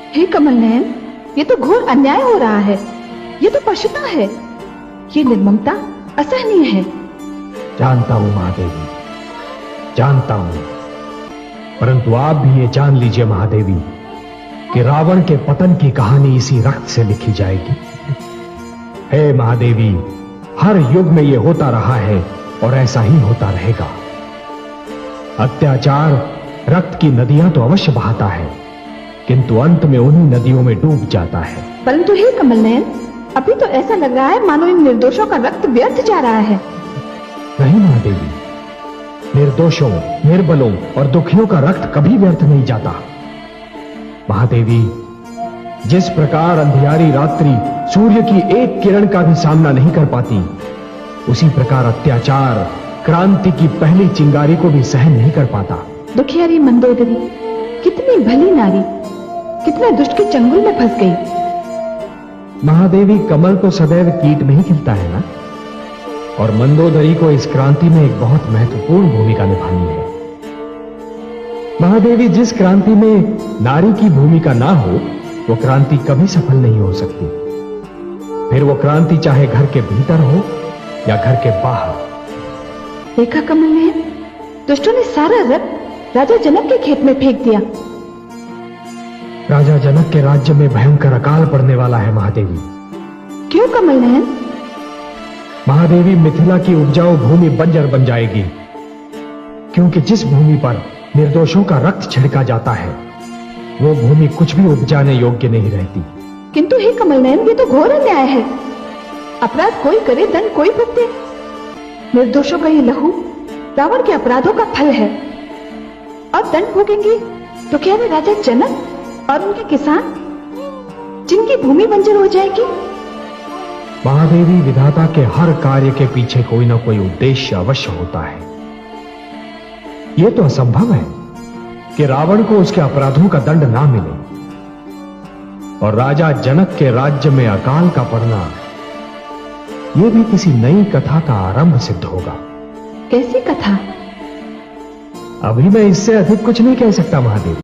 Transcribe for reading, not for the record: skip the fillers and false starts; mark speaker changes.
Speaker 1: हे कमल नयन, ये तो घोर अन्याय हो रहा है। ये तो पशुता है। ये निर्ममता असहनीय है।
Speaker 2: जानता हूं महादेवी, जानता हूं, परंतु आप भी ये जान लीजिए महादेवी कि रावण के पतन की कहानी इसी रक्त से लिखी जाएगी। हे महादेवी, हर युग में ये होता रहा है और ऐसा ही होता रहेगा। अत्याचार रक्त की नदियां तो अवश्य बहाता है, किंतु अंत में उन्हीं नदियों में डूब जाता है।
Speaker 1: परंतु हे कमल नयन, अभी तो ऐसा लग रहा है मानो इन निर्दोषों का रक्त व्यर्थ जा रहा है।
Speaker 2: नहीं महादेवी, निर्दोषों, निर्बलों और दुखियों का रक्त कभी व्यर्थ नहीं जाता। महादेवी, जिस प्रकार अंधियारी रात्रि सूर्य की एक किरण का भी सामना नहीं कर पाती, उसी प्रकार अत्याचार क्रांति की पहली चिंगारी को भी सहन नहीं कर पाता।
Speaker 1: दुखियारी मंदोदरी कितनी भली नारी, कितने दुष्ट के चंगुल में फंस गई।
Speaker 2: महादेवी, कमल तो सदैव कीट में ही खिलता है ना, और मंदोदरी को इस क्रांति में एक बहुत महत्वपूर्ण भूमिका निभानी है। महादेवी, जिस क्रांति में नारी की भूमिका ना हो, वो क्रांति कभी सफल नहीं हो सकती। फिर वो क्रांति चाहे घर के भीतर हो या घर के बाहर।
Speaker 1: देखा कमल नयन, दुष्टों ने सारा रक्त राजा जनक के खेत में फेंक दिया।
Speaker 2: राजा जनक के राज्य में भयंकर अकाल पड़ने वाला है महादेवी।
Speaker 1: क्यों कमल नयन?
Speaker 2: महादेवी, मिथिला की उपजाऊ भूमि बंजर बन जाएगी, क्योंकि जिस भूमि पर निर्दोषों का रक्त छिड़का जाता है, वो भूमि कुछ भी उपजाने योग्य नहीं रहती।
Speaker 1: किंतु हे कमल नयन, ये तो घोर अन्याय है। अपराध कोई करे, दंड कोई भुगते। निर्दोषों का ये लहू रावण के अपराधों का फल है, और दंड भोगेंगे तो क्या वे राजा जनक और उनके किसान, जिनकी भूमि बंजर हो जाएगी?
Speaker 2: महादेवी, विधाता के हर कार्य के पीछे कोई ना कोई उद्देश्य अवश्य होता है। यह तो असंभव है कि रावण को उसके अपराधों का दंड ना मिले, और राजा जनक के राज्य में अकाल का पड़ना, यह भी किसी नई कथा का आरंभ सिद्ध होगा।
Speaker 1: कैसी कथा?
Speaker 2: अभी मैं इससे अधिक कुछ नहीं कह सकता महादेवी।